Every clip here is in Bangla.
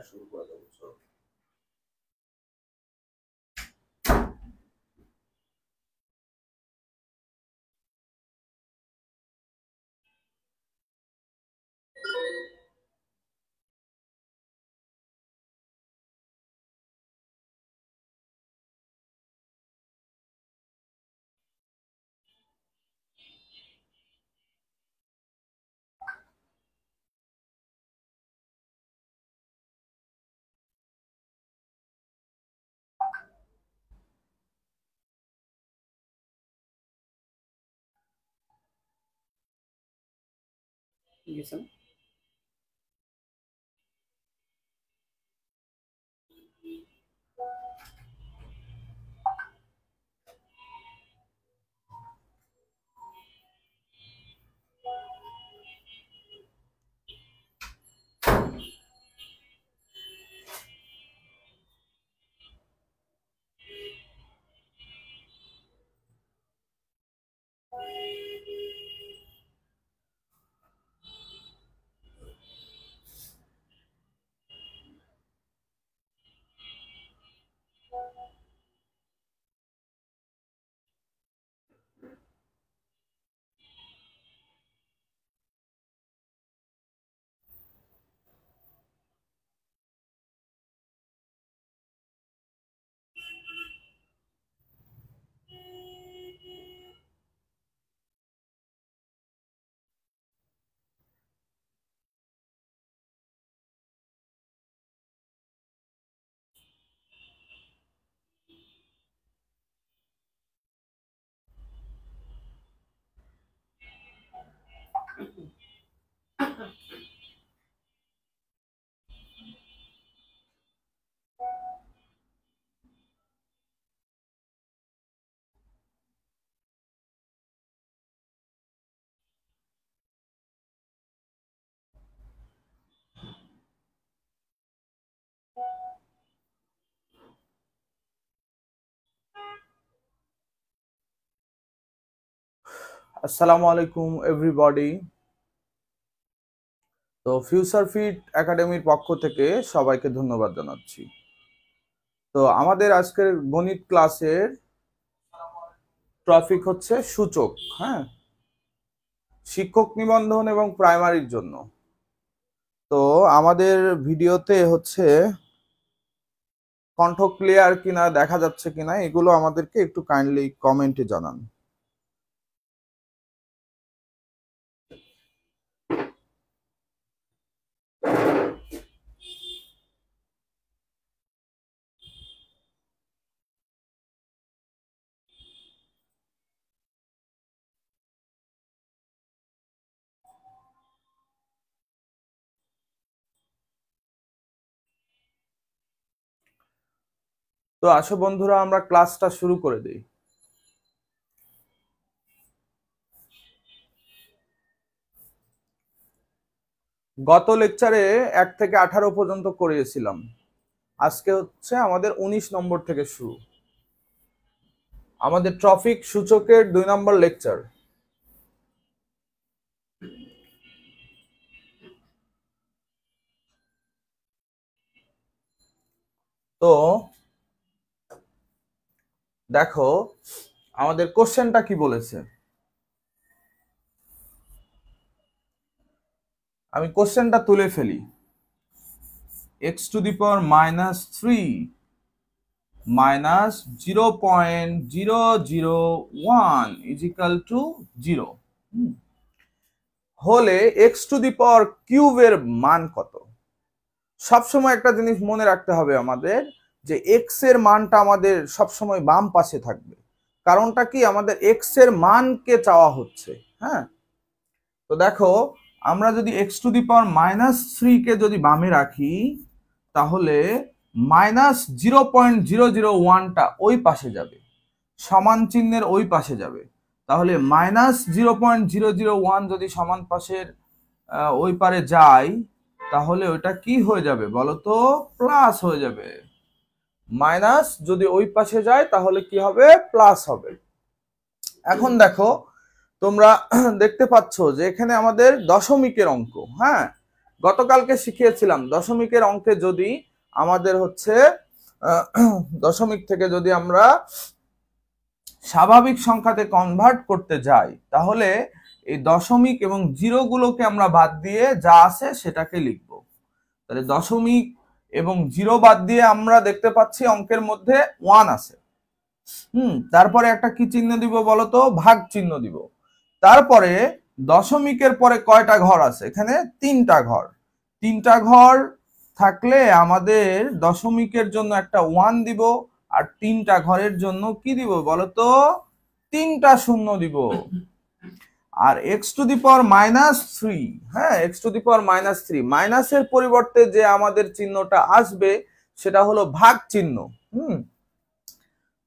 শুরু করে দেবো। গেছেন আসসালামু আলাইকুম এভরিবডি। তো ফিউচার ফিট একাডেমির পক্ষ থেকে সবাইকে ধন্যবাদ জানাচ্ছি। তো আমাদের আজকের গণিত ক্লাসের টপিক হচ্ছে সূচক, হ্যাঁ, শিক্ষক নিবন্ধন এবং প্রাইমারির জন্য। তো আমাদের ভিডিওতে হচ্ছে কণ্ঠ ক্লিয়ার কিনা, দেখা যাচ্ছে কিনা, এগুলো আমাদেরকে একটু কাইন্ডলি কমেন্টে জানান। তো আসো বন্ধুরা, আমরা ক্লাসটা শুরু করে দিই। গত লেকচারে 1 থেকে 18 পর্যন্ত করিয়েছিলাম। আজকে হচ্ছে আমাদের 19 নম্বর থেকে শুরু। আমাদের টপিক সূচকের 2 নম্বর লেকচার। তো দেখো আমাদের কোশ্চেনটা কি বলেছে। আমি কোশ্চেনটা তুলে ফেলি। x⁻³ minus 0.001 is equal to 0 হলে x³ এর মান কত? সবসময় একটা জিনিস মনে রাখতে হবে আমাদের, যে x এর মানটা আমাদের সবসময় বাম পাশে থাকবে। কারণটা কি, আমাদের x এর মানকে চাওয়া হচ্ছে, হ্যাঁ, তো দেখো আমরা যদি x⁻³ কে যদি বামে রাখি তাহলে -0.001টা ওই পাশে যাবে, সমান চিহ্নের ওই পাশে যাবে। তাহলে -0.001 যদি সমান পাশের ওই পারে যায় তাহলে ওইটা কি হয়ে যাবে বলো তো? প্লাস হয়ে যাবে। মাইনাস যদি ওই পাশে যায় তাহলে কি হবে? প্লাস হবে। এখন দেখো তোমরা দেখতে পাচ্ছ যে এখানে আমাদের দশমিকের অঙ্ক। হ্যাঁ, গতকালকে শিখিয়েছিলাম দশমিকের অঙ্কে যদি আমাদের হচ্ছে দশমিক থেকে যদি আমরা স্বাভাবিক সংখ্যাতে কনভার্ট করতে যাই তাহলে এই দশমিক এবং জিরোগুলোকে আমরা বাদ দিয়ে যা আছে সেটাকে লিখব। তাহলে দশমিক এবং জিরো বাদ দিয়ে আমরা দেখতে পাচ্ছি অঙ্কের মধ্যে 1 আছে। তারপরে একটা কি চিহ্ন দিব বলতো? ভাগ চিহ্ন দিব। তারপরে দশমিকের পরে কয়টা ঘর আছে? এখানে 3টা ঘর। 3টা ঘর থাকলে আমাদের দশমিকের জন্য একটা 1 দিব, আর 3টা ঘরের জন্য কি দিব বলতো? 3টা শূন্য দিব। আর x⁻³ হ্যাঁ, x⁻³ মাইনাসের পরিবর্তে যে আমাদের চিহ্নটা আসবে সেটা হলো ভাগ চিহ্ন।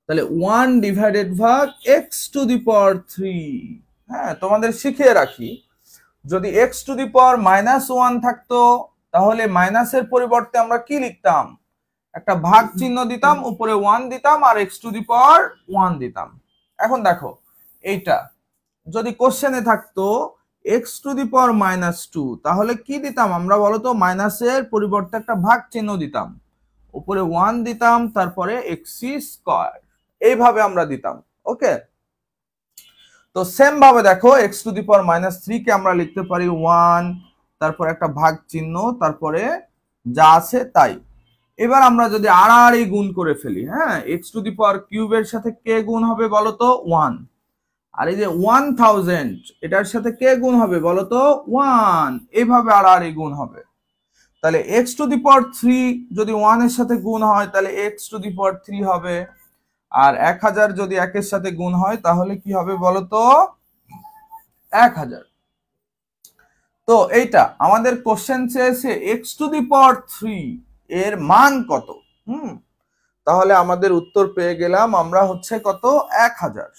তাহলে 1/x⁻³ হ্যাঁ, তোমাদের শিখিয়ে রাখি যদি x⁻−1 থাকতো তাহলে মাইনাসের পরিবর্তে আমরা কি লিখতাম? একটা ভাগ চিহ্ন দিতাম, উপরে 1 দিতাম আর x⁻1 দিতাম। এখন দেখো এইটা যদি কোশ্চেনে থাকতো x⁻−2 তাহলে কি দিতাম আমরা বলতো? মাইনাসের পরিবর্তে একটা ভাগ চিহ্ন দিতাম, উপরে 1 দিতাম, তারপরে x², এইভাবে আমরা দিতাম। ওকে, তো সেম ভাবে দেখো x⁻³ কে আমরা লিখতে পারি 1, তারপর একটা ভাগ চিহ্ন, তারপরে যা আছে তাই। এবার আমরা যদি আড়াআড়ি গুণ করে ফেলি, হ্যাঁ, x⁻³ এর সাথে কে গুণ হবে বলতো? 1। আর এই যে 1000 এটার সাথে কে গুণ হবে বলতো? 1। এইভাবে আড়াআড়ি গুণ হবে। তাহলে x⁻³ যদি 1 এর সাথে গুণ হয় তাহলে x⁻³ হবে, আর 1000 যদি 1 এর সাথে গুণ হয় তাহলে কি হবে বলতো? 1000। তো এইটা আমাদের কোশ্চেন চেয়েছে x⁻³ এর মান কত। তাহলে আমাদের উত্তর পেয়ে গেলাম আমরা হচ্ছে কত? 1000।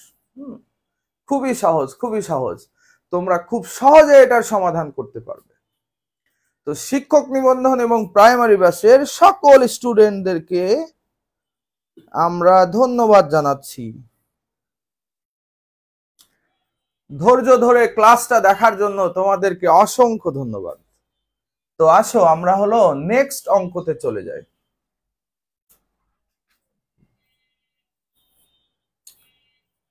খুবই সহজ, খুবই সহজ। তোমরা খুব সহজে এটার সমাধান করতে পারবে। তো শিক্ষক নিবন্ধন এবং প্রাইমারি ব্যাচের সকল স্টুডেন্টদেরকে আমরা ধন্যবাদ জানাচ্ছি। ধৈর্য ধরে ক্লাসটা দেখার জন্য তোমাদেরকে অসংখ্য ধন্যবাদ। তো আসো আমরা হলো নেক্সট অঙ্কতে চলে যাই।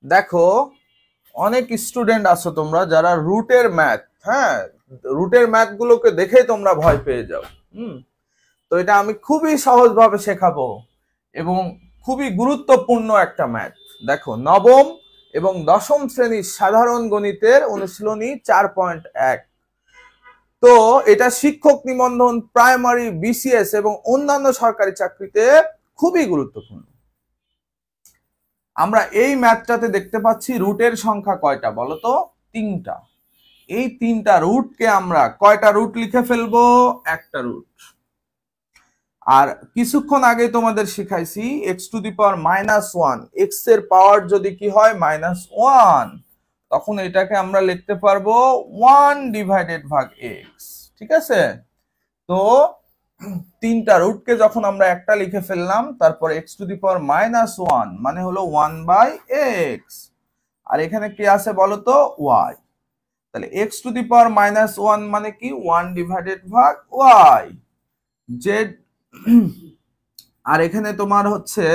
দেখো অনেক স্টুডেন্ট আছো তোমরা যারা রুটের ম্যাথ, হ্যাঁ, রুটের ম্যাথ গুলোকে দেখেই তোমরা ভয় পেয়ে যাও। তো এটা আমি খুবই সহজভাবে শেখাবো এবং খুবই গুরুত্বপূর্ণ একটা ম্যাথ। দেখো নবম এবং দশম শ্রেণীর সাধারণ গণিতের অনুশীলনী 4.1। তো এটা শিক্ষক নিবন্ধন, প্রাইমারি, বিসিএস এবং অন্যান্য সরকারি চাকরিতে খুবই গুরুত্বপূর্ণ। আমরা এই ম্যাথটাতে দেখতে পাচ্ছি রুটের সংখ্যা কয়টা বলতো? 3টা। এই 3টা রুটকে আমরা কয়টা রুট লিখে ফেলবো? একটা রুট। আর কিছুক্ষণ আগে তোমাদের শিখাইছি x⁻−1, x এর পাওয়ার যদি কি হয়? -1, তখন এটাকে আমরা লিখতে পারবো 1/x। ঠিক আছে, তো 3টা রুটকে যখন আমরা একটা লিখে ফেললাম, তারপর x⁻−1 মানে হলো 1/x, আর এখানে কি আছে বলতো? y। তাহলে x⁻−1 মানে কি? 1/y। z আর এখানে তোমার হচ্ছে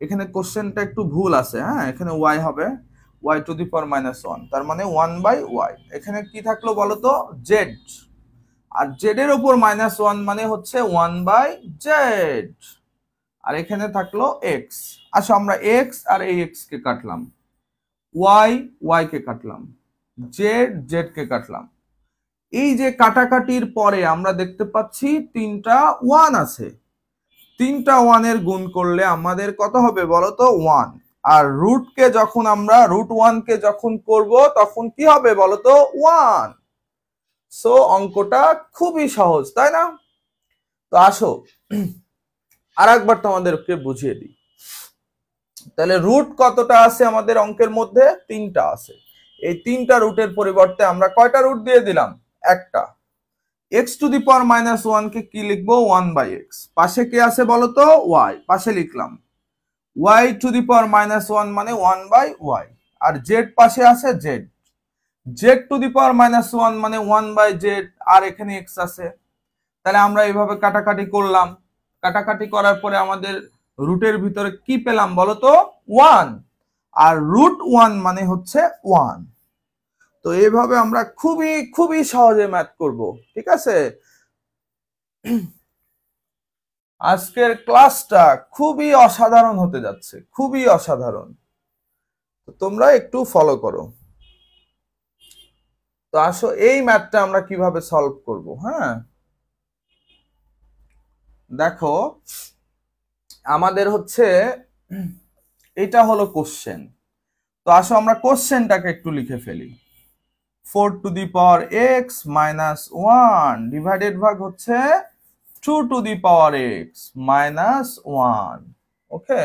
এখানে কোশ্চেনটা একটু ভুল আছে, হ্যাঁ, এখানে y হবে y⁻−1, তার মানে 1/y। এখানে কি থাকলো বলতো? z, আর z এর উপর -1 মানে হচ্ছে 1/z, আর এখানে থাকলো x। আসো আমরা x আর এই x কে কাটলাম, y কে কাটলাম, z কে কাটলাম। এই যে কাটাকাটির পরে আমরা দেখতে পাচ্ছি 3টা 1 আছে। 3টা 1 এর গুণ করলে আমাদের কত হবে বলতো? 1। আর রুটকে যখন আমরা √1 কে যখন করব তখন কি হবে বলতো 1। সো অঙ্কটা খুবই সহজ, তাই না? তো আসো আরেকবার তোমাদেরকে বুঝিয়ে দিই। তাহলে রুট কতটা আছে আমাদের অঙ্কের মধ্যে? 3টা আছে। এই 3টা রুটের পরিবর্তে আমরা কয়টা রুট দিয়ে দিলাম? একটা। x⁻⁻1 কে কি লিখবো? 1/x। পাশে কি আছে বলতো? y। পাশে লিখলাম y⁻1 মানে 1/y। আর z পাশে আছে z। z⁻1 মানে 1/z। আর এখানে x আছে। তাহলে আমরা এইভাবে কাটাকাটি করলাম। কাটাকাটি করার পরে আমাদের রুটের ভিতরে কি পেলাম বলতো? 1। আর √1 মানে হচ্ছে 1। তো এইভাবে আমরা খুবই খুবই সহজে ম্যাথ করব, ঠিক আছে? আজকের ক্লাসটা খুবই অসাধারণ হতে যাচ্ছে, খুবই অসাধারণ। তো তোমরা একটু ফলো করো। তো আসো এই ম্যাথটা আমরা কিভাবে সলভ করব। হ্যাঁ, দেখো আমাদের হচ্ছে এটা হলো কোশ্চেন। তো আসো আমরা কোশ্চেনটাকে একটু লিখে ফেলি। 4⁻x - 1 ডিভাইডেড ভাগ হচ্ছে 2⁻x - 1। ওকে,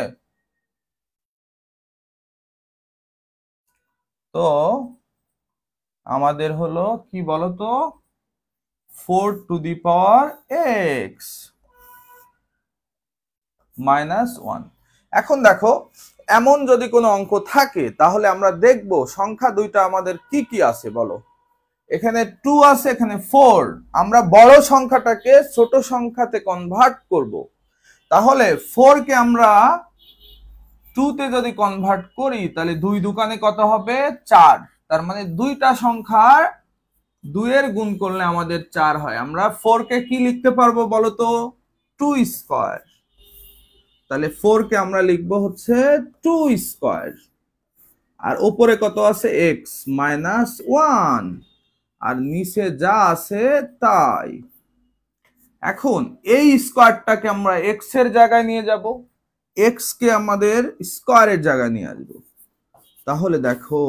তো আমাদের হলো কি বলতো? 4⁻x - 1। এখন দেখো এমন যদি কোনো অঙ্ক থাকে তাহলে আমরা দেখব সংখ্যা দুইটা আমাদের কি কি আছে বলো। এখানে 2 আছে, এখানে 4। আমরা বড় সংখ্যাটাকে ছোট সংখ্যাতে কনভার্ট করব। তাহলে 4 কে আমরা 2 তে যদি কনভার্ট করি তাহলে 2 দোকানে কত হবে? 4। তার মানে দুইটা সংখ্যার 2 এর গুণ করলে আমাদের 4 হয়। আমরা 4 কে কি লিখতে পারবো বলতো? 2 স্কয়ার। তাহলে 4 কে আমরা লিখবো হচ্ছে 2 স্কয়ার। আর উপরে কত আছে? x - 1। আর নিচে যা আছে তাই। এখন এই স্কয়ারটাকে আমরা x এর জায়গায় নিয়ে যাব, x কে আমাদের স্কয়ারের জায়গায় নিয়ে আসবো। তাহলে দেখো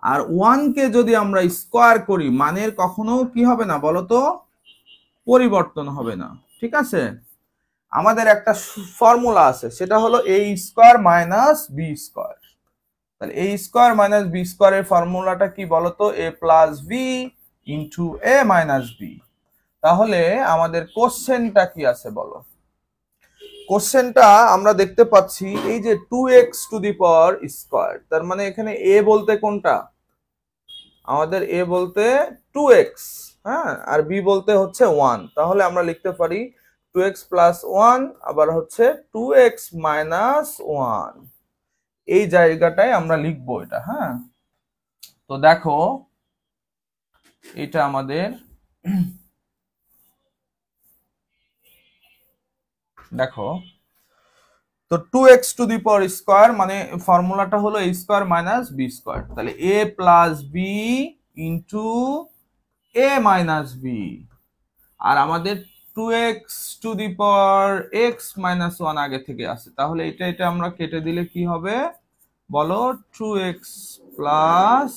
আর 1 কে যদি আমরা স্কয়ার করি মানের কখনো কি হবে না বলতো? পরিবর্তন হবে না, ঠিক আছে? আমাদের একটা ফর্মুলা আছে, সেটা হলো a square minus b square. তাহলে a স্কয়ার মাইনাস b স্কয়ারের ফর্মুলাটা কি বলতো? a plus b into a minus b। তাহলে আমাদের কোশ্চেনটা কি আছে বলো। কোশ্চেনটা আমরা দেখতে পাচ্ছি এই যে 2x⁻² তার মানে এখানে a বলতে কোনটা? আমাদের a বলতে 2x, হ্যাঁ, আর b বলতে হচ্ছে 1। তাহলে আমরা লিখতে পারি 2x + 1 আবার হচ্ছে 2x - 1। এই জায়গাটায় আমরা লিখবো এটা। হ্যাঁ, তো দেখো এটা আমাদের দেখো তো 2x⁻² মানে ফর্মুলাটা হলো a square minus b square. তাহলে a plus b into a minus b। আর আমাদের 2x⁻x - 1 আগে থেকে আছে। তাহলে এটা আমরা কেটে দিলে কি হবে বলো? 2x +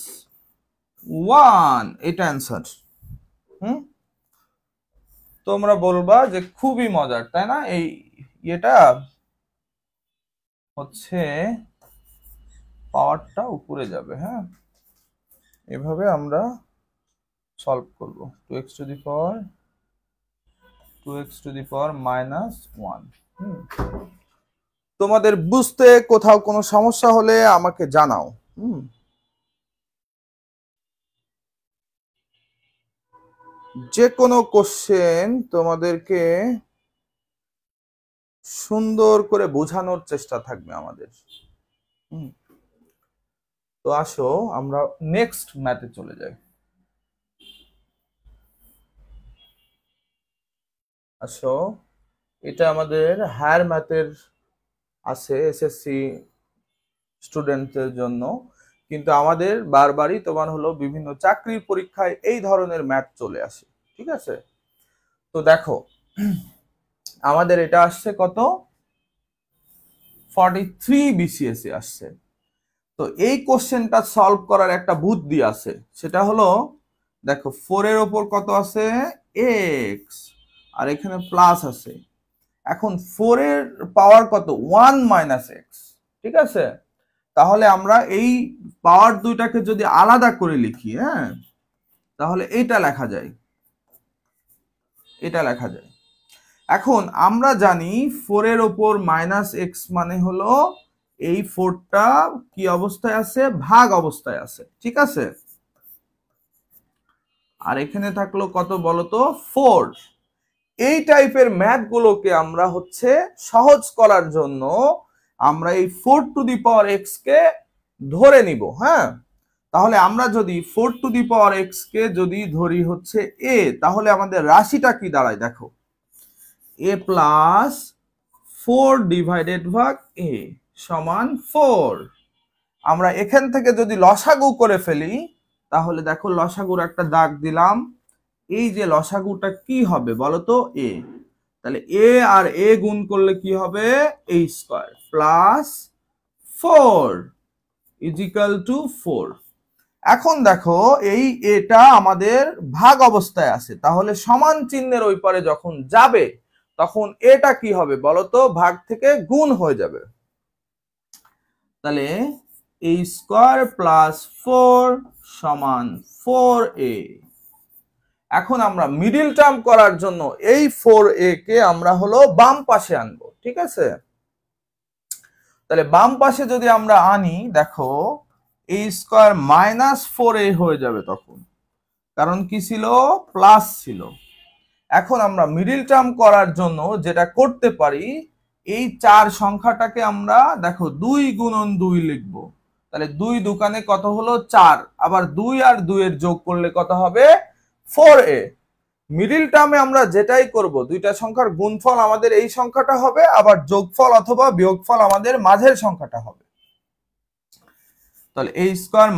1। এটা অ্যান্সার। তোমরা বলবা যে খুবই মজার, তাই না? এই এটা হচ্ছে পাওয়ারটা উপরে যাবে। হ্যাঁ, এভাবে আমরা সলভ করব। 2x⁻1। তোমাদের বুঝতে কোথাও কোনো সমস্যা হলে আমাকে জানাও। যে কোনো কোশ্চেন তোমাদেরকে সুন্দর করে বোঝানোর চেষ্টা থাকবে আমাদের। তো আসো আমরা নেক্সট ম্যাথে চলে যাই। আসো এটা আমাদের হায়ার ম্যাথের আছে এসএসসি স্টুডেন্টদের জন্য, কিন্তু আমাদের বারবারই তোমার হলো বিভিন্ন চাকরির পরীক্ষায় এই ধরনের ম্যাথ চলে আসে, ঠিক আছে? তো দেখো আমাদের এটা আসছে কত? 43 BCS এ আসছে। তো এই কোশ্চেনটা সলভ করার একটা বুদ্ধি আছে, সেটা হলো দেখো 4 এর উপর কত আছে x, আর এখানে প্লাস আছে। এখন 4 এর পাওয়ার কত 1 মাইনাস x, ঠিক আছে? তাহলে আমরা এই পাওয়ার দুইটাকে যদি আলাদা করে লিখি, হ্যাঁ, তাহলে এটা লেখা যায়, এটা লেখা যায়। এখন আমরা জানি 4 এর উপর মাইনাস x মানে হলো এই 4টা কি অবস্থায় আছে, ভাগ অবস্থায় আছে, ঠিক আছে? আর এখানে থাকলো কত বলতো 4। এই টাইপের ম্যাথ গুলোকে আমরা হচ্ছে সহজ করার জন্য আমরা এই 4 টু দি পাওয়ার x কে ধরে নিব, হ্যাঁ। তাহলে আমরা যদি 4 টু দি পাওয়ার x কে যদি ধরি হচ্ছে a, তাহলে আমাদের রাশিটা কি দাঁড়ায় দেখো, a প্লাস 4 ডিভাইডেড ভাগ a সমান 4। আমরা এখান থেকে যদি লসাগু করে ফেলি, তাহলে দেখো লসাগুর একটা দাগ দিলাম, এই যে লসাগুটা কি হবে বলতো a, তাহলে a আর a গুণ করলে কি হবে a square plus 4 is equal to 4। এখন দেখো এই এটা আমাদের ভাগ অবস্থায় আছে, তাহলে সমান চিহ্নের ওই পারে যখন যাবে তখন এটা কি হবে বলতো, ভাগ থেকে গুণ হয়ে যাবে। তাহলে a স্কয়ার প্লাস 4 সমান 4a। এখন আমরা মিডল টার্ম করার জন্য এই 4a কে আমরা হলো বাম পাশে আনবো, ঠিক আছে? তাহলে বাম পাশে যদি আমরা আনি, দেখো a স্কয়ার মাইনাস 4a হয়ে যাবে তখন, কারণ কি ছিল প্লাস ছিল। এখন আমরা মিডল টার্ম করার জন্য যেটা করতে পারি, এই 4 সংখ্যাটাকে আমরা দেখো 2 গুণন 2 লিখবো। তাহলে 2 দোকানে কত হলো 4, আবার 2 আর 2 এর যোগ করলে কত হবে 4a। মিডল টার্মে আমরা যেটাই করব, দুইটা সংখ্যার গুণফল আমাদের এই সংখ্যাটা হবে, আবার যোগফল অথবা বিয়োগফল আমাদের মাঝের সংখ্যাটা হবে। তাহলে a square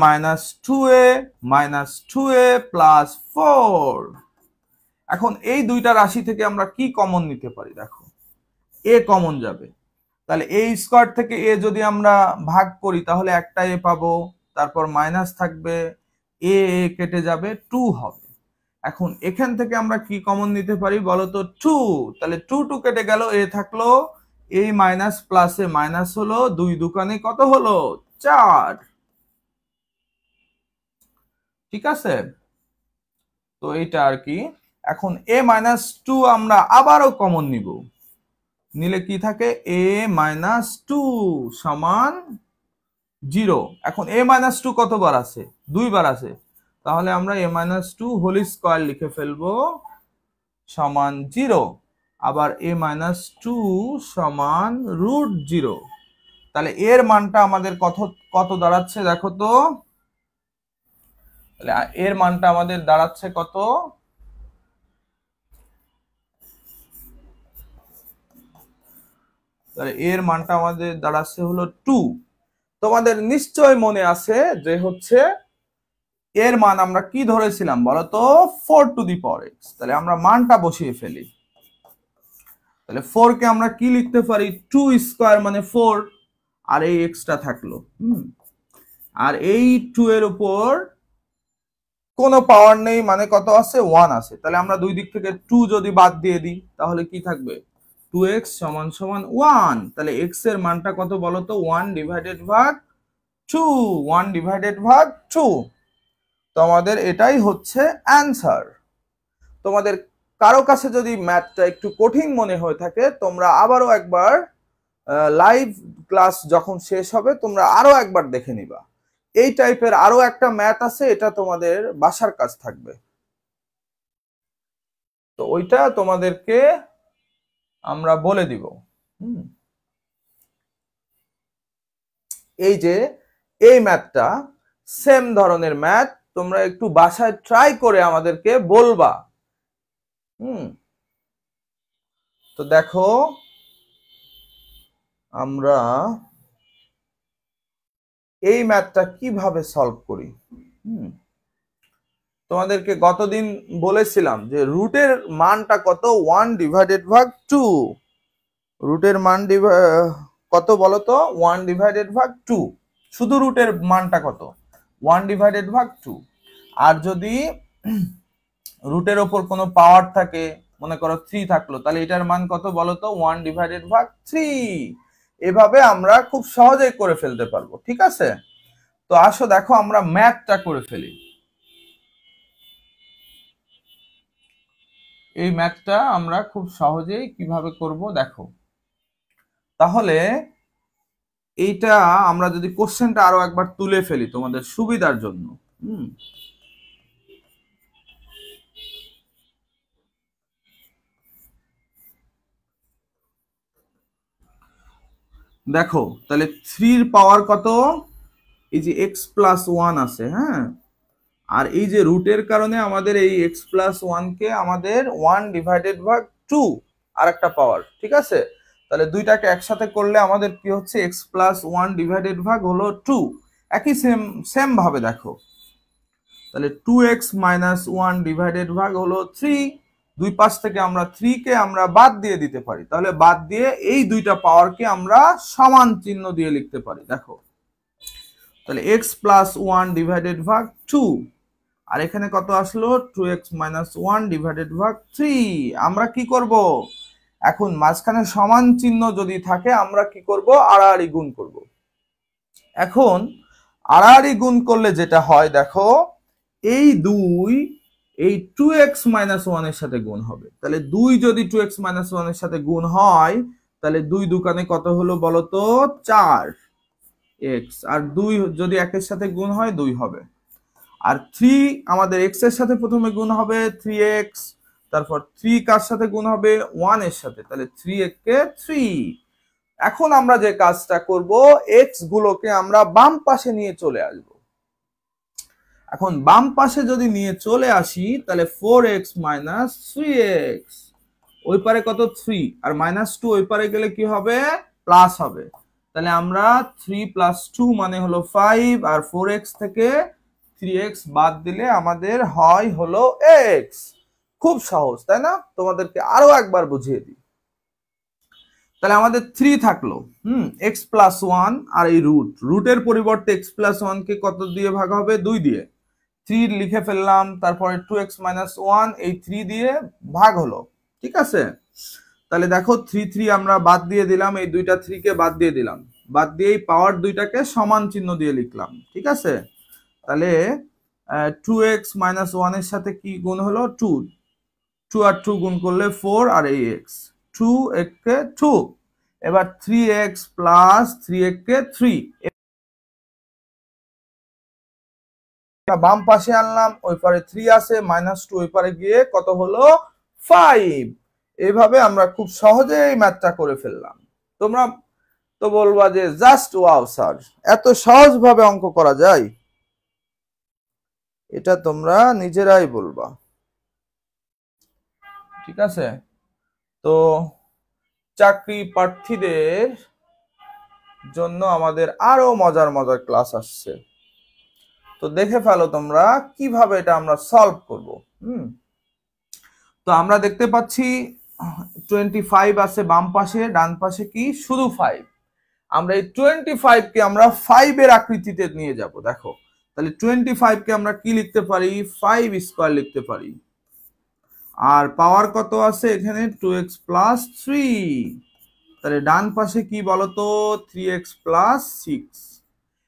minus 2a plus 4। এখন এই দুইটা রাশি থেকে আমরা কি কমন নিতে পারি, দেখো a কমন যাবে। তাহলে a স্কয়ার থেকে a যদি আমরা ভাগ করি তাহলে একটা a পাবো, তারপর মাইনাস থাকবে, a কেটে যাবে 2 হবে। এখন এখান থেকে আমরা কি কমন নিতে পারি বলতো 2, তাহলে 2 কেটে গেল, a থাকলো, a মাইনাস প্লাসে মাইনাস হলো, 2 দোকানে কত হলো 4, ঠিক আছে? তো এইটা আর কি। এখন a মাইনাস 2 আমরা আবারও কমন নিব, নিলে কি থাকে a মাইনাস 2 সমান 0। এখন a মাইনাস 2 কতবার আছে, 2 বার আছে, তাহলে আমরা a মাইনাস 2 হোল স্কয়ার লিখে ফেলবো সমান 0, আবার a মাইনাস 2 সমান রুট 0। তাহলে এর মানটা আমাদের কত দাঁড়াচ্ছে দেখো তো, তাহলে এর মানটা আমাদের দাঁড়াচ্ছে কত, তাহলে এর মানটা আমাদের দাঁড়াচ্ছে হলো 2। তোমাদের নিশ্চয় মনে আছে যে হচ্ছে এর মান আমরা কি ধরেছিলাম বলতো 4 টু দি পাওয়ার x। তাহলে আমরা মানটা বসিয়ে ফেলি, তাহলে 4 কে আমরা কি লিখতে পারি 2 স্কয়ার মানে 4, আর এই এক্সটা থাকলো, আর এই 2 এর উপর কোনো পাওয়ার নেই মানে কত আছে 1 আছে। তাহলে আমরা দুই দিক থেকে 2 যদি বাদ দিয়ে দিই তাহলে কি থাকবে 2x সমান সমান 1। তাহলে x এর মানটা কত বলতো 1 ডিভাইডেড ভাগ 2, 1 ডিভাইডেড ভাগ 2। তো আমাদের এটাই হচ্ছে অ্যান্সার। তোমাদের কারো কাছে যদি ম্যাথটা একটু কঠিন মনে হয়ে থাকে, তোমরা আবারও একবার লাইভ ক্লাস যখন শেষ হবে তোমরা আরো একবার দেখে নিবা। এই টাইপের আরো একটা ম্যাথ আছে, এটা তোমাদের বাসার কাজ থাকবে, তো ওইটা তোমাদেরকে আমরা বলে দিব। এই যে এই ম্যাথটা সেম ধরনের ম্যাথ, তোমরা একটু বাসায় ট্রাই করে আমাদেরকে বলবা। তো দেখো আমরা এই ম্যাথটা কিভাবে সলভ করি। তোমাদেরকে গতদিন বলেছিলাম যে রুটের মানটা কত 1 ডিভাইডেড ভাগ 2, রুটের মান কত বলতো 1/2, শুধু রুটের মানটা কত 1/2। আর যদি রুটের ওপর কোনো পাওয়ার থাকে, মনে করো 3 থাকলো, তাহলে এটার মান কত বলতো 1/3। এভাবে আমরা খুব সহজেই করে ফেলতে পারবো, ঠিক আছে। তো আসো দেখো আমরা ম্যাথটা করে ফেলি। এই ম্যাথটা আমরা খুব সহজেই কিভাবে করব দেখো। তাহলে এইটা আমরা যদি কোশ্চেনটা আরো একবার তুলে ফেলি তোমাদের সুবিধার জন্য। দেখো তাহলে 3 পাওয়ার কত, এই যে x+1 আছে, হ্যাঁ, আর এই যে রুটের কারণে আমাদের এই x+1 কে আমাদের 1/2 আর একটা পাওয়ার, ঠিক আছে। তাহলে দুইটাকে একসাথে করলে আমাদের কি হচ্ছে x+1 ডিভাইডেড ভাগ হলো 2। একই সেম ভাবে দেখো, তাহলে 2x - 1 ডিভাইডেড ভাগ হলো 3। দুই পাশ থেকে আমরা 3 কে আমরা বাদ দিয়ে দিতে পারি, তাহলে বাদ দিয়ে এই দুইটা পাওয়ারকে আমরা সমান চিহ্ন দিয়ে লিখতে পারি। দেখো তাহলে x+1 ডিভাইডেড ভাগ 2, আর এখানে কত আসলো 2x - 1 ডিভাইডেড ভাগ 3। আমরা কি করব এখন, মাঝখানে সমান চিহ্ন যদি থাকে আমরা কি করব আড়াআড়ি গুণ করব। এখন আড়াআড়ি গুণ করলে যেটা হয় দেখো, এই 2 এই 2x - 1 এর সাথে গুণ হবে। তাহলে 2 যদি 2x - 1 এর সাথে গুণ হয়, তাহলে 2 দুকানে কত হলো বলতো 4x, আর 2 যদি 1 এর সাথে গুণ হয় 2 হবে। আর 3 আমাদের x এর সাথে প্রথমে গুণ হবে 3x, তারপর 3 কার সাথে গুণ হবে 1 এর সাথে, তাহলে 3 কে 3। এখন আমরা যে কাজটা করব, x গুলোকে আমরা বাম পাশে নিয়ে চলে আসব। এখন বাম পাশে যদি নিয়ে চলে আসি, তাহলে 4x - 3x, ওই পারে কত 3, আর -2 ওই পারে গেলে কি হবে প্লাস হবে। তাহলে আমরা 3 + 2 মানে হলো 5, আর 4x থেকে 3x বাদ দিলে আমাদের হয় হলো x। খুব সহজ তাই না? তোমাদেরকে আরো একবার বুঝিয়ে দিই। তাহলে আমাদের 3 থাকলো, x+1, আর এই রুটের পরিবর্তে x+1 কে কত দিয়ে ভাগ হবে 2 দিয়ে, 3 লিখে ফেললাম, তারপরে 2x - 1 এই 3 দিয়ে ভাগ হলো, ঠিক আছে। তাহলে দেখো 3 3 আমরা বাদ দিয়ে দিলাম, এই দুইটা 3 কে বাদ দিয়ে দিলাম, বাদ দিয়ে এই পাওয়ার দুইটাকে সমান চিহ্ন দিয়ে লিখলাম, ঠিক আছে। তাহলে 2x - 1 এর সাথে কি গুণ হলো 2, 2 আর 2 গুণ করলে 4, আর এই x 2 কে 2। এবার 3x + 3 কে 3, বাম পাশে আনলাম, ওই পারে 3 আছে, -2 ওই পারে গিয়ে কত হলো 5। এইভাবে আমরা খুব সহজে এই ম্যাথটা করে ফেললাম। তোমরা তো বলবা যে জাস্ট ওয়াও স্যার, এত সহজ ভাবে অঙ্ক করা যায়? এটা তোমরা নিজেরাই বলবা, ঠিক আছে। তো চাকরি প্রার্থীদের জন্য আমাদের আরো মজার মজার ক্লাস আসছে, তো দেখে ফেলো তোমরা কিভাবে এটা আমরা সলভ করব। তো আমরা দেখতে পাচ্ছি 25 আছে বাম পাশে, ডান পাশে কি শুধু 5। আমরা এই 25 কে আমরা 5 এর আকৃতিতে নিয়ে যাব। দেখো তাহলে 25 কে আমরা কি লিখতে পারি 5 স্কয়ার লিখতে পারি, আর পাওয়ার কত আছে এখানে 2x + 3। তাহলে ডান পাশে কি বলতো 3x + 6।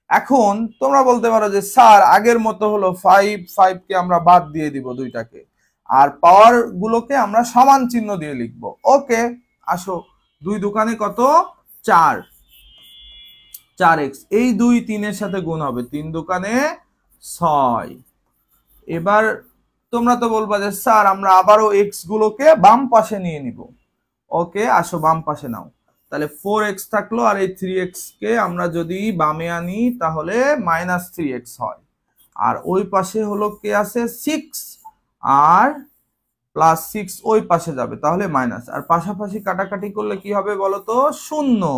এখন তোমরা বলতে পারো যে স্যার আগের মতো হলো 5 কে আমরা বাদ দিয়ে দিব দুইটাকে, আর পাওয়ার গুলোকে আমরা সমান চিহ্ন দিয়ে লিখবো। ওকে, আসো 2 দুকানে কত 4, 4x, এই 2 3 এর সাথে গুণ হবে, 3 দুকানে 6। এবার তোমরা তো বলবা যে স্যার আমরা আবারও x গুলোকে বাম পাশে নিয়ে নিব। ওকে, আসো বাম পাশে নাও। তাহলে 4x থাকলো, আর এই 3x কে আমরা যদি বামে আনি তাহলে -3x হয়, আর ওই পাশে হলো কে আছে 6, আর +6 ওই পাশে যাবে, তাহলে মাইনাস, আর পাশাপাশি কাটাকাটি করলে কি হবে বলতো 0।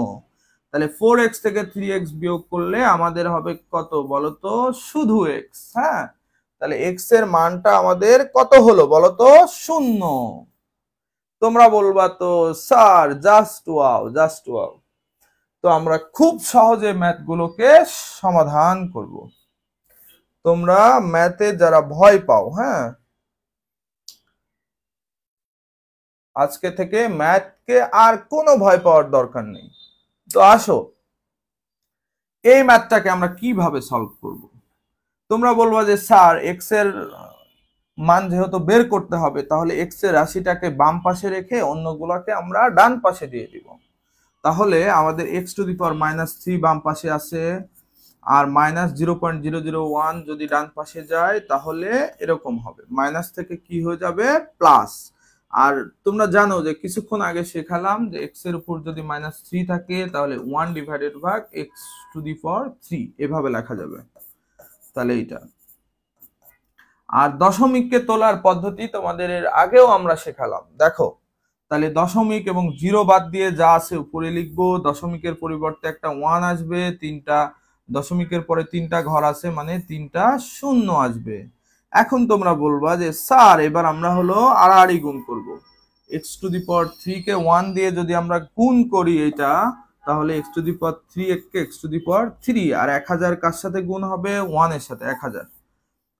তাহলে 4x থেকে 3x বিয়োগ করলে আমাদের হবে কত বলতো শুধু x। হ্যাঁ, তাহলে x এর মানটা আমাদের কত হলো বলতো 0। তোমরা বলবা তো sir just wow, just wow. তো আমরা খুব সহজে ম্যাথগুলোকে সমাধান করব। তোমরা ম্যাথে যারা ভয় পাও, হ্যাঁ, আজকে থেকে ম্যাথকে আর কোনো ভয় পাওয়ার দরকার নেই। তো আসো এই ম্যাথটাকে আমরা কিভাবে সলভ করব। তোমরা বলবো যে স্যার এক্স এর মান যেহেতু বের করতে হবে, তাহলে এক্স এর রাশিটাকে বাম পাশে রেখে অন্যগুলোকে আমরা ডান পাশে দিয়ে দিব। তাহলে আমাদের এক্স টু দি পাওয়ার -3 বাম পাশে আছে, আর -0.001 যদি ডান পাশে যায় তাহলে এরকম হবে, মাইনাস থেকে কি হয়ে যাবে প্লাস। আর তোমরা জানো যে কিছুক্ষণ আগে শেখালাম যে এক্স এর উপর যদি -3 থাকে তাহলে 1/(x⁴) এভাবে লেখা যাবে। তাহলে এইটা। আর দশমিককে তোলার পদ্ধতি তোমাদের এর আগেও আমরা শেখালাম, দেখো। তাহলে দশমিক এবং 0 বাদ দিয়ে যা আছে উপরে লিখবো। দশমিকের পরিবর্তে একটা 1 আসবে, তিনটা দশমিকের পরে 3টা ঘর আছে, মানে 3টা শূন্য আসবে। এখন তোমরা বলবা যে স্যার এবার আমরা হলো আড়াআড়ি গুণ করব। x⁴ কে 1 দিয়ে যদি আমরা গুণ করি এটা, তাহলে x⁴ কে x⁴, আর 1000 কার সাথে গুণ হবে 1 এর সাথে 1000।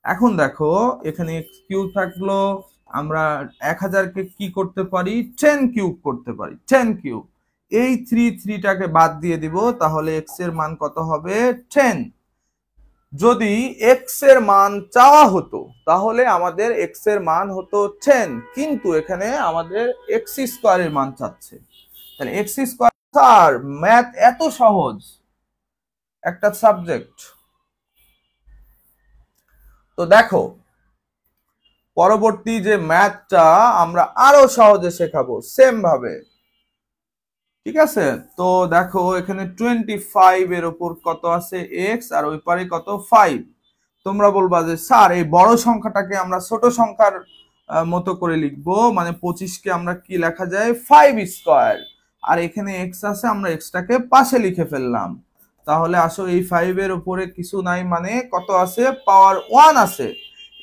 এখন দেখো এখানে x³ থাকলো, আমরা 1000 কে কি করতে পারি 10³ করতে পারি, 10³। এই 3টাকে বাদ দিয়ে দিব, তাহলে x এর মান কত হবে 10। যদি x এর মান চাওয়া হতো তাহলে আমাদের x এর মান হতো 10, কিন্তু এখানে আমাদের x² এর মান চাচ্ছে। তাহলে x², স্যার ম্যাথ এত সহজ একটা সাবজেক্ট। তো দেখো পরবর্তী যে ম্যাথটা আমরা আরো সহজে শেখাবো সেম ভাবে, ঠিক আছে। তো দেখো এখানে 25 এর উপর কত আছে x, আর ওই পারে কত 5। তোমরা বলবা যে স্যার এই বড় সংখ্যাটাকে আমরা ছোট সংখ্যার মতো করে লিখবো, মানে 25কে আমরা কি লেখা যায় 5², আর এখানে x আছে আমরা xটাকে পাশে লিখে ফেললাম। তাহলে আসো এই 5 এর উপরে কিছু নাই, মানে কত আছে পাওয়ার 1 আছে।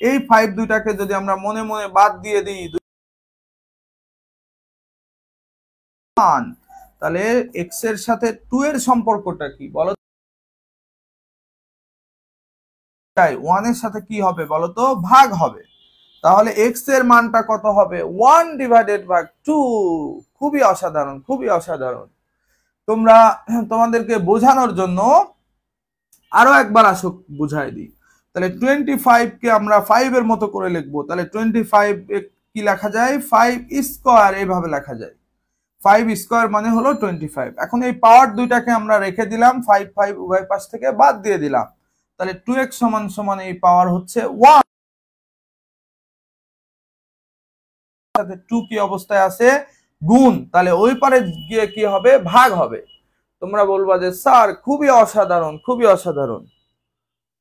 এই 5 দুইটাকে যদি আমরা মনে মনে বাদ দিয়ে দিই, তাহলে x এর সাথে 2 এর সম্পর্কটা কি বলো? 1 এর সাথে কি হবে বলো তো ভাগ হবে। তাহলে x এর মানটা কত হবে 1/2। খুবই অসাধারণ, খুবই অসাধারণ। তোমরা তোমাদেরকে বোঝানোর জন্য আরো একবার আসো বুঝাই দিই। তাহলে 25 কে আমরা 5 এর মতো করে লিখবো, তাহলে 25 কি লেখা যায় 5², এইভাবে লেখা যায়। 5² মানে হলো 25। এখন এই পাওয়ার দুইটাকে আমরা রেখে দিলাম, 5 উভয় পাশ থেকে বাদ দিয়ে দিলাম। তাহলে 2x সমান এই পাওয়ার হচ্ছে 1, সাথে 2 কি অবস্থায় আছে গুণ, তাহলে ওই পারে গিয়ে কি হবে ভাগ হবে। তোমরা বলবা যে স্যার খুবই অসাধারণ, খুবই অসাধারণ।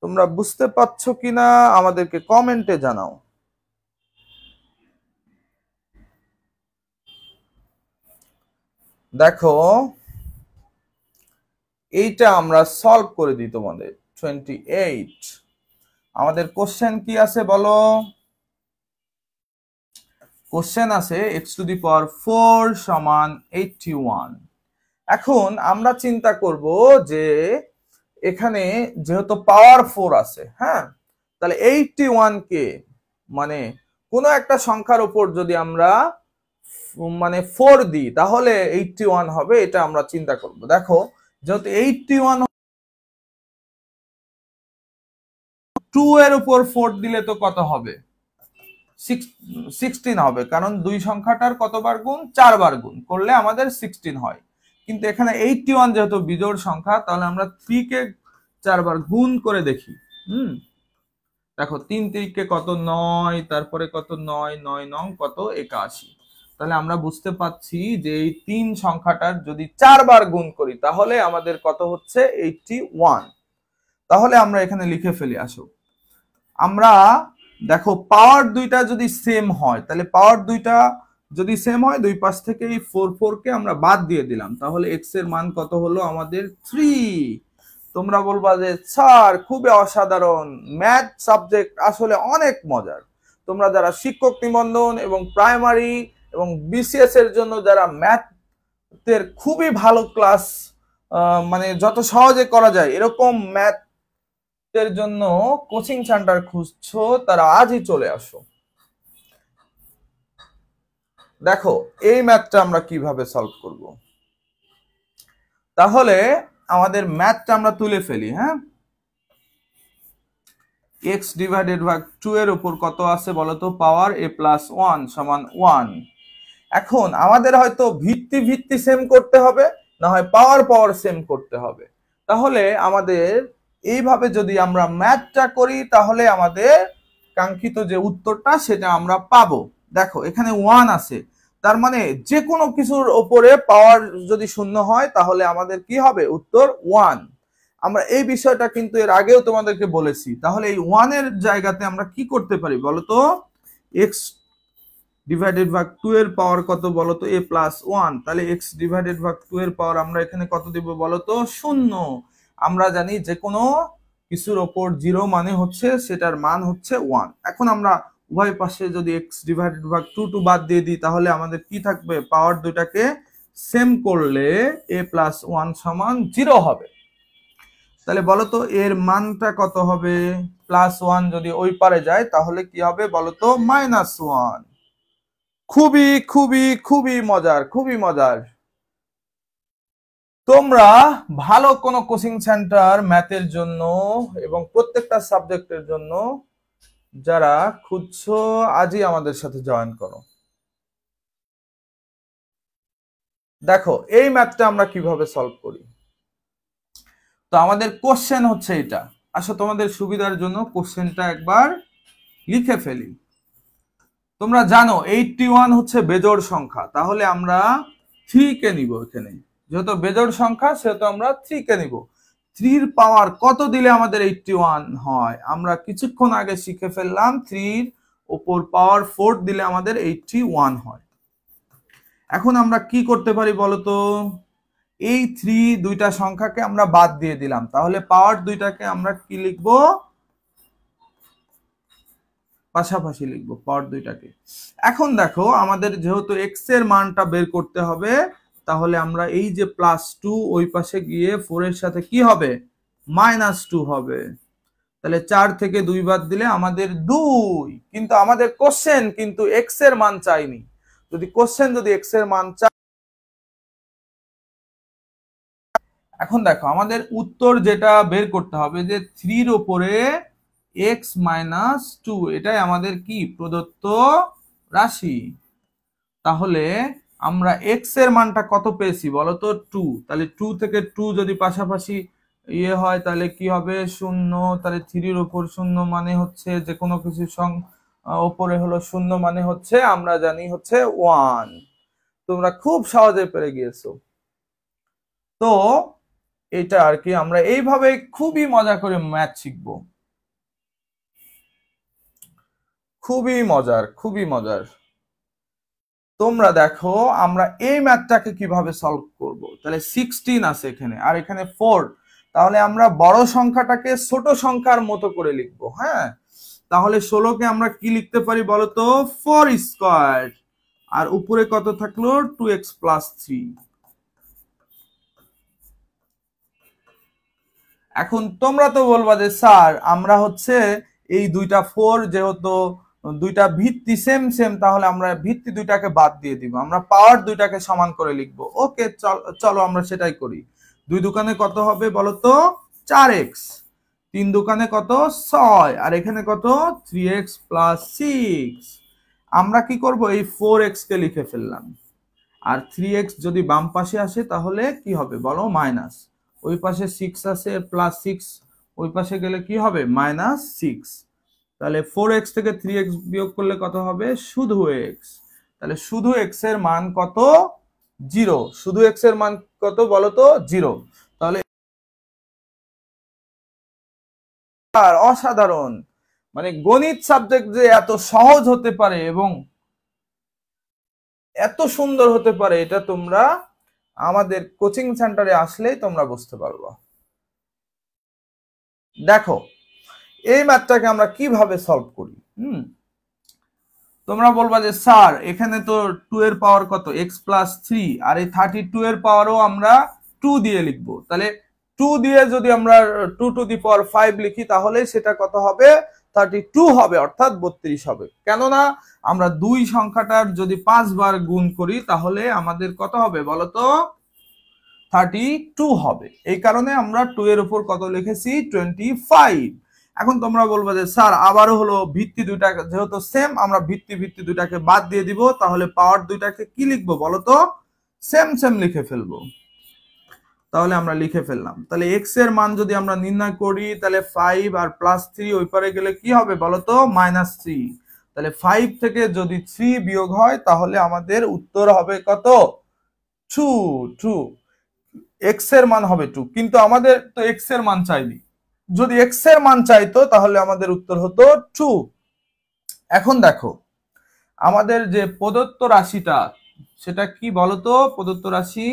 তোমরা বুঝতে পারছো কিনা আমাদেরকে কমেন্টে জানাও। দেখো এইটা আমরা সলভ করে দিই তোমাদের। 28 আমাদের কোশ্চেন কি আছে বলো? কোশ্চেন আছে x⁴ সমান 81। এখন আমরা চিন্তা করব যে এখানে যেহেতু পাওয়ার 4 আছে, হ্যাঁ, তাহলে 81 কে মানে কোনো একটা সংখ্যার উপর যদি আমরা মানে 4 দিই তাহলে 81 হবে, এটা আমরা চিন্তা করব। দেখো যেহেতু 81 2 এর উপর 4 দিলে তো কত হবে 16 হবে, কারণ দুই সংখ্যাটার কতবার গুণ 4 বার গুণ করলে আমাদের 16 হয়। কিন্তু এখানে 81 যেহেতু বিজোড় সংখ্যা, তাহলে আমরা 3 কে 4 বার গুণ করে দেখি। দেখো 3 3 কত 9, তারপরে কত 9 9 9 কত 81। তাহলে আমরা বুঝতে পাচ্ছি যে এই 3 সংখ্যাটার যদি 4 বার গুণ করি তাহলে আমাদের কত হচ্ছে 81। তাহলে আমরা এখানে লিখে ফেলি। আসো আমরা দেখো পাওয়ার দুইটা যদি সেম হয়, তাহলে পাওয়ার দুইটা যদি সেম হয় দুই পাশ থেকে এই 4 কে আমরা বাদ দিয়ে দিলাম, তাহলে x এর মান কত হলো আমাদের 3। তোমরা বলবা যে স্যার খুবই অসাধারণ, ম্যাথ সাবজেক্ট আসলে অনেক মজার। তোমরা যারা শিক্ষক নিবন্ধন এবং প্রাইমারি এবং বিসিএস এর জন্য যারা ম্যাথের খুবই ভালো ক্লাস মানে যত সহজে করা যায় এরকম ম্যাথের জন্য কোচিং সেন্টার খুঁজছো তারা আজই চলে আসো। দেখো এই ম্যাথটা আমরা কিভাবে সলভ করব। তাহলে আমাদের ম্যাথটা আমরা তুলে ফেলি। হ্যাঁ, x ডিভাইডেড বাই 2 এর উপর কত আছে বলতো, পাওয়ার a প্লাস 1 সমান 1। এখন আমাদের হয়তো ভিত্তি সেম করতে হবে, না হয় পাওয়ার সেম করতে হবে। তাহলে আমাদের এইভাবে যদি আমরা ম্যাথটা করি তাহলে আমাদের কাঙ্ক্ষিত যে উত্তরটা সেটা আমরা পাবো। দেখো এখানে 1 আছে, তার মানে যে কোনো কিছুর ওপরে পাওয়ার যদি শূন্য হয় তাহলে আমাদের কি হবে, উত্তর 1। আমরা এই বিষয়টা কিন্তু এর আগেও তোমাদেরকে বলেছি। তাহলে এই 1 এর জায়গাতে আমরা কি করতে পারি বলতো, x ডিভাইডেড বাই 2 এর পাওয়ার কত বলতো, a প্লাস 1। তাহলে x ডিভাইডেড বাই 2 এর পাওয়ার আমরা এখানে কত দিব বলতো, 0। আমরা জানি যে কোনো কিছুর ওপর 0 মানে হচ্ছে সেটার মান হচ্ছে 1। এখন আমরা উভয় পাশে যদি x ডিভাইডেড বাই 2 বাদ দিয়ে দিই তাহলে আমাদের কি থাকবে, পাওয়ার দুটাকে সেম করলে a প্লাস 1 সমান 0 হবে। তাহলে বলতো এর মানটা কত হবে, প্লাস 1 যদি ওই পারে যায় তাহলে কি হবে বলতো, মাইনাস 1। খুবই খুবই খুবই মজার, খুবই মজার। তোমরা ভালো কোনো কোচিং সেন্টার ম্যাথের জন্য এবং প্রত্যেকটা সাবজেক্টের জন্য যারা খুঁজছো আজই আমাদের সাথে জয়েন করো। দেখো এই ম্যাথটা আমরা কিভাবে সলভ করি। তো আমাদের কোশ্চেন হচ্ছে এটা, আসলে তোমাদের সুবিধার জন্য কোশ্চেনটা একবার লিখে ফেলি। তোমরা জানো 81 হচ্ছে বেজোড় সংখ্যা, তাহলে আমরা 3 কে নিব। এখানে যেহেতু বেজোড় সংখ্যা সেহেতু আমরা 3 কে নিব। 3 এর পাওয়ার কত দিলে আমাদের 81 হয়, আমরা কিছুক্ষণ আগে শিখে ফেললাম 3 এর উপর পাওয়ার 4 দিলে আমাদের 81 হয়। এখন আমরা কি করতে পারি বলতো, এই 3 দুইটা সংখ্যাকে আমরা বাদ দিয়ে দিলাম, তাহলে পাওয়ার দুইটাকে আমরা কি লিখবো, পাশাপাশি লিখবো পাওয়ার দুইটাকে। এখন দেখো আমাদের যেহেতু x এর মানটা বের করতে হবে, তাহলে আমরা এই যে +2 ওই পাশে গিয়ে 4 এর সাথে কি হবে, -2 হবে। তাহলে 4 থেকে 2 বাদ দিলে আমাদের 2। কিন্তু আমাদের কোশ্চেন কিন্তু x এর মান চাইনি। যদি কোশ্চেন যদি x এর মান চাই, এখন দেখো আমাদের উত্তর যেটা বের করতে হবে যে 3 এর উপরে x - 2, এটাই আমাদের কি প্রদত্ত রাশি। তাহলে আমরা x এর মানটা কত পেয়েছি বলতো, 2। তাহলে 2 থেকে 2 যদি পাশাপাশি ইয়ে হয় তাহলে কি হবে, 0। তাহলে 3 এর উপর 0 মানে হচ্ছে যে কোনো কিছু উপরে হলো 0 মানে হচ্ছে আমরা জানি হচ্ছে 1। তোমরা খুব সহজে পেরে গিয়েছো। তো এটা আর কি, আমরা এইভাবে খুবই মজা করে ম্যাথ শিখবো। খুবই মজার, খুবই মজার। তোমরা দেখো আমরা এই ম্যাথটাকে কিভাবে সলভ করব। তাহলে 16 আছে এখানে আর এখানে 4, তাহলে আমরা বড় সংখ্যাটাকে ছোট সংখ্যার মতো করে লিখবো। হ্যাঁ, তাহলে 16 কে আমরা কি লিখতে পারি বলতো, 4 স্কয়ার, আর উপরে কত থাকলো 2x + 3। এখন তোমরা তো বলবা যে স্যার আমরা হচ্ছে এই দুইটা 4 যেহেতু দুইটা ভিত্তি সেম সেম, তাহলে আমরা ভিত্তি দুইটাকে বাদ দিয়ে দিব, আমরা পাওয়ার দুইটাকে সমান করে লিখবো। ওকে, চলো আমরা সেটাই করি। 2 দোকানে কত হবে বলতো, 4x। 3 দোকানে কত, 6, আর এখানে কত 3x + 6। আমরা কি করব, এই 4x কে লিখে ফেললাম, আর 3x যদি বাম পাশে আসে তাহলে কি হবে বলো, মাইনাস। ওই পাশে 6 আছে, +6 ওই পাশে গেলে কি হবে, -6। তাহলে 4x থেকে 3x বিয়োগ করলে কত হবে, শুধু x। তাহলে শুধু x এর মান কত, 0। শুধু x এর মান কত বলতো, 0। তাহলে আর অসাধারণ, মানে গণিত সাবজেক্ট যে এত সহজ হতে পারে এবং এত সুন্দর হতে পারে এটা তোমরা আমাদের কোচিং সেন্টারে আসলেই তোমরা বুঝতে পারবে। দেখো এই ম্যাথটাকে আমরা কিভাবে সলভ করি। তোমরা বলবা যে স্যার এখানে তো 2 এর পাওয়ার কত, x + 3, আর এই 32 এর পাওয়ারও আমরা 2 দিয়ে লিখবো। তাহলে 2 দিয়ে যদি আমরা 2 টু দি পাওয়ার 5 লিখি তাহলে সেটা কত হবে? 32 হবে, অর্থাৎ 32 হবে। কেননা আমরা 2 সংখ্যাটার যদি 5 বার গুণ করি তাহলে আমাদের কত হবে বলতো? 32 হবে। এই কারণে আমরা 2 এর উপর কত লিখেছি? 25। এখন তোমরা বলবে যে স্যার আবারও হলো ভিত্তি দুইটা যেহেতু সেম, আমরা ভিত্তি দুইটাকে বাদ দিয়ে দিব, তাহলে পাওয়ার দুইটাকে কি লিখবো বলতো? সেম সেম লিখে ফেলবো। তাহলে আমরা লিখে ফেললাম। তাহলে x এর মান যদি আমরা নির্ণয় করি তাহলে 5 আর +3 ওই পারে গেলে কি হবে বলতো? -3। তাহলে 5 থেকে যদি 3 বিয়োগ হয় তাহলে আমাদের উত্তর হবে কত? 2। x এর মান হবে 2, কিন্তু আমাদের তো x এর মান চাইনি। যদি x এর মান চাইতো তাহলে আমাদের উত্তর হতো 2। এখন দেখো আমাদের যে প্রদত্ত রাশিটা সেটা কি বলতো? প্রদত্ত রাশি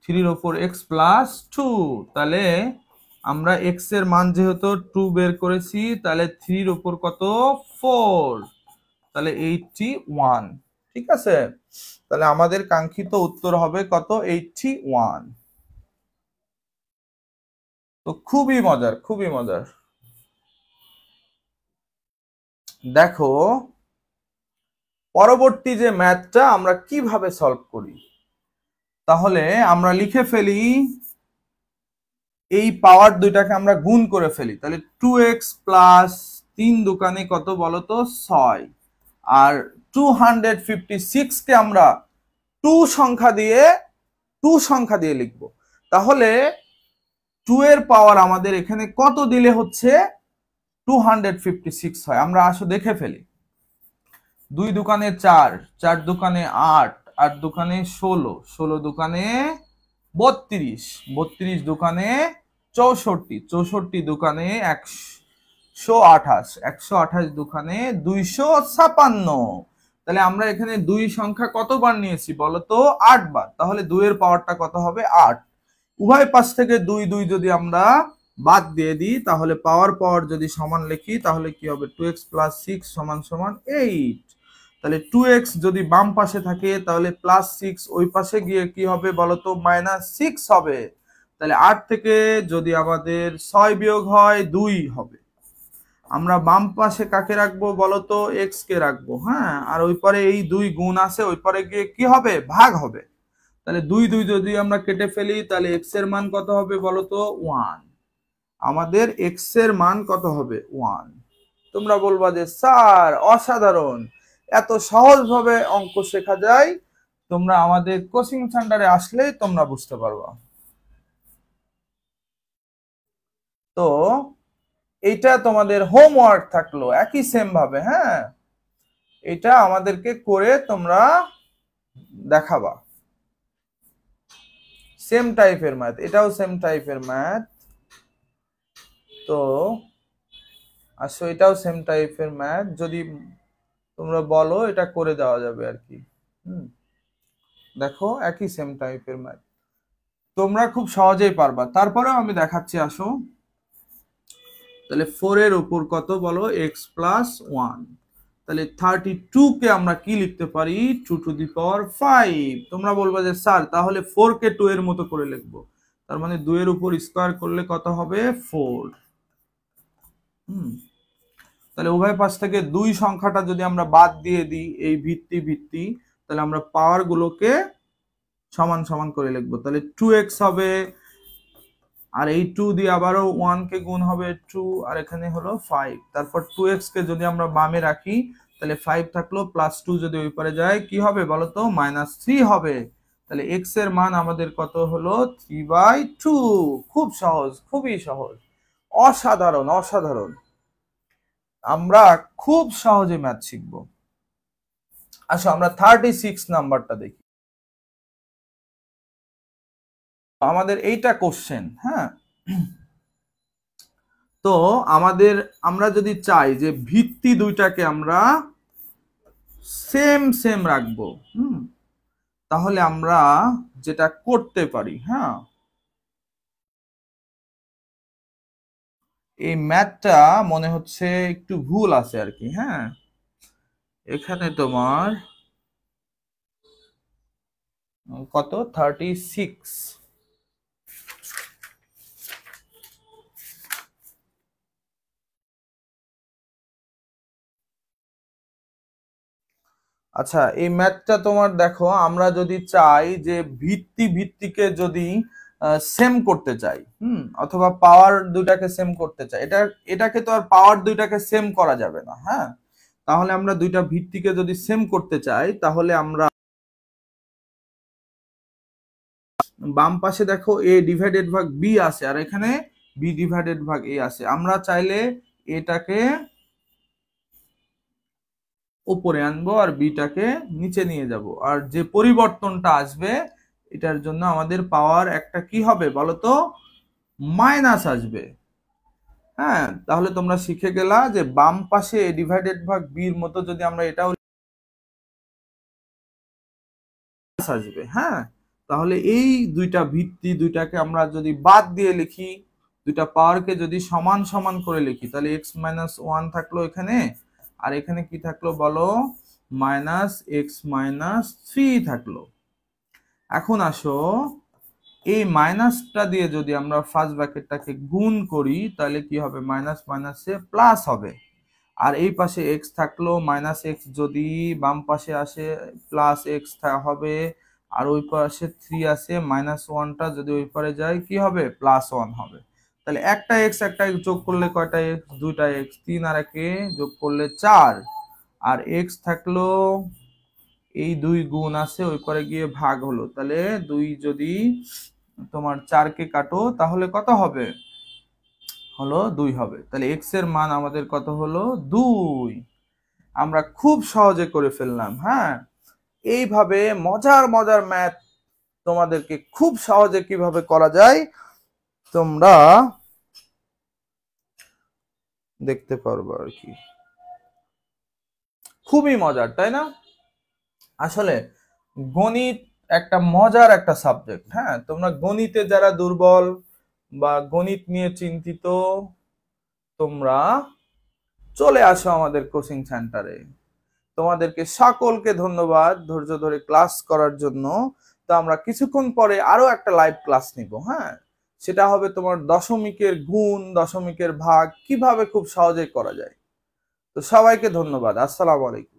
3 এর উপর x + 2। তাহলে আমরা x এর মান যেহেতু 2 বের করেছি তাহলে 3 এর উপর কত? 4। তাহলে 81। ঠিক আছে, তাহলে আমাদের কাঙ্ক্ষিত উত্তর হবে কত? 81। তো খুবই মজার, খুবই মজার। দেখো পরবর্তী যে ম্যাথটা আমরা কিভাবে সলভ করি। তাহলে আমরা লিখে ফেলি, এই পাওয়ার দুইটাকে আমরা গুণ করে ফেলি। তাহলে 2x প্লাস 3 দোকানে কত বলতো? 6। আর 256 কে আমরা 2 সংখ্যা দিয়ে লিখব। তাহলে 2 এর পাওয়ার আমাদের এখানে কত দিলে হচ্ছে 256 হয়? আমরা আসো দেখে ফেলি। 2 দোকানে 4, 4 দোকানে 8, 8 দোকানে 16, 16 দোকানে 32, 32 দোকানে 64, 64 দোকানে 128, 128 দোকানে 256। তাহলে আমরা এখানে 2 সংখ্যা কতবার নিয়েছি বলতো? 8 বার। তাহলে 2 এর পাওয়ারটা কত হবে? 8। উভয় পাশ থেকে 2 2 যদি আমরা বাদ দিয়ে দিই তাহলে পাওয়ার যদি সমান লিখি তাহলে কি হবে? 2x + 6 = 8। তাহলে 2x যদি বাম পাশে থাকে তাহলে +6 ওই পাশে গিয়ে কি হবে বলতো? -6 হবে। তাহলে 8 থেকে যদি আমাদের 6 বিয়োগ হয় 2 হবে। আমরা বাম পাশে কাকে রাখবো বলতো? x কে রাখবো। হ্যাঁ, আর ওই পারে এই 2 গুণ আছে, ওই পারে গিয়ে কি হবে? ভাগ হবে। তাহলে 2 2 যদি আমরা কেটে ফেলি তাহলে x এর মান কত হবে বলতো? 1। আমাদের x এর মান কত হবে? 1। তোমরা বলবা যে স্যার অসাধারণ, এত সহজভাবে অঙ্ক শেখা যায়। তোমরা আমাদের কোচিং সেন্টারে আসলেই তোমরা বুঝতে পারবা। তো এইটা তোমাদের হোমওয়ার্ক থাকলো একই সেম ভাবে। হ্যাঁ, এটা আমাদেরকে করে তোমরা দেখাবা। সেম টাইপের ম্যাথ, এটাও সেম টাইপের ম্যাথ। তো আসো এটাও সেম টাইপের ম্যাথ, যদি তোমরা বলো এটা করে দেওয়া যাবে আর কি। দেখো একই সেম টাইপের ম্যাথ, তোমরা খুব সহজেই পারবা। তারপরেও আমি দেখাচ্ছি, আসো। তাহলে 4 এর উপর কত বলো? x + 1। তাহলে 32 কে আমরা কি লিখতে পারি? 2 টু দি পাওয়ার 5। তোমরা বলবা যে স্যার তাহলে 4 কে 2 এর মতো করে লিখবো, তার মানে 2 এর উপর স্কয়ার করলে কত হবে? 4। তাহলে উভয় পাশ থেকে 2 সংখ্যাটা যদি আমরা বাদ দিয়ে দিই এই ভিত্তি, তাহলে আমরা পাওয়ার গুলোকে সমান সমান করে লিখবো। তাহলে 2x হবে, আর এই 2 দিয়ে আবারও 1 কে গুণ হবে 2, আর এখানে হলো 5। তারপর 2x কে যদি আমরা বামে রাখি তাহলে 5 থাকলো, +2 যদি ওই পারে যায় কি হবে বলতো? -3 হবে। তাহলে x এর মান আমাদের কত হলো? 3/2। খুব সহজ, খুবই সহজ, অসাধারণ অসাধারণ। আমরা খুব সহজে ম্যাথ শিখবো। আসো আমরা 36 নাম্বারটা দেখি। আমাদের এইটা কোশ্চেন। হ্যাঁ, তো আমরা যদি চাই যে ভিত্তি দুইটাকে আমরা সেম সেম রাখবো, তাহলে আমরা যেটা করতে পারি, হ্যাঁ, এই ম্যাথটা মনে হচ্ছে একটু ভুল আছে আর কি। হ্যাঁ, এখানে তোমার কত 36। আচ্ছা, এই ম্যাথটা তোমার দেখো, আমরা যদি চাই যে ভিত্তিকে যদি সেম করতে চাই, অথবা পাওয়ার দুইটাকে সেম করতে চাই, এটাকে তো আর পাওয়ার দুইটাকে সেম করা যাবে না। হ্যাঁ, তাহলে আমরা দুইটা ভিত্তিকে যদি সেম করতে চাই, তাহলে আমরা বাম পাশে দেখো a ডিভাইডেড ভাগ b আছে, আর এখানে b ডিভাইডেড ভাগ a আছে। আমরা চাইলে এটাকে উপরে আনবো আর বিটাকে নিচে নিয়ে যাব, আর যে পরিবর্তনটা আসবে এটার জন্য আমাদের পাওয়ার একটা কি হবে বলতো, মাইনাস আসবে। হ্যাঁ, তাহলে তোমরা শিখে গেলা যে বাম পাশে a ডিভাইডেড ভাগ b এর মতো যদি আমরা এটাও আসবে। হ্যাঁ, তাহলে এই দুইটা ভিত্তি দুইটাকে আমরা যদি বাদ দিয়ে লিখি, দুইটা পাওয়ারকে যদি সমান সমান করে লিখি, তাহলে x মাইনাস 1 থাকলো এখানে, আর এখানে কি থাকলো বলো, মাইনাস x মাইনাস 3 থাকলো। এখন আসো, এই মাইনাসটা দিয়ে যদি আমরা ফার্স্ট ব্র্যাকেটটাকে গুণ করি, তাহলে কি হবে, মাইনাস মাইনাসে প্লাস হবে। আর এই পাশে x থাকলো, মাইনাস x যদি বাম পাশে আসে প্লাস x হবে, আর ওই পাশে 3 আছে, মাইনাস 1টা যদি ওই পারে যায় কি হবে, প্লাস 1 হবে। তাহলে একটা x যোগ করলে কয়টা x, দুইটা x, 3 আর 1 যোগ করলে 4, আর x থাকলো, এই 2 গুণ আছে ওই পারে গিয়ে ভাগ হলো, তাহলে 2 যদি তোমার 4কে কাটো তাহলে কত হবে, হলো 2 হবে। তাহলে x এর মান আমাদের কত হলো, 2। আমরা খুব সহজে করে ফেললাম। হ্যাঁ, এইভাবে মজার মজার ম্যাথ তোমাদেরকে খুব সহজে কিভাবে করা যায় তোমরা দেখতে পারবে আর কি। খুবই মজার, তাই না? আসলে গণিত একটা মজার একটা সাবজেক্ট। হ্যাঁ, তোমরা গণিতে যারা দুর্বল বা গণিত নিয়ে চিন্তিত, তোমরা চলে আসো আমাদের কোচিং সেন্টারে। তোমাদেরকে সকলকে ধন্যবাদ ধৈর্য ধরে ক্লাস করার জন্য। তো আমরা কিছুক্ষণ পরে আরো একটা লাইভ ক্লাস নিব। হ্যাঁ, সেটা হবে তোমার দশমিকের গুণ, দশমিকের ভাগ কিভাবে খুব সহজে করা যায়। তো সবাইকে ধন্যবাদ। আসসালামু আলাইকুম।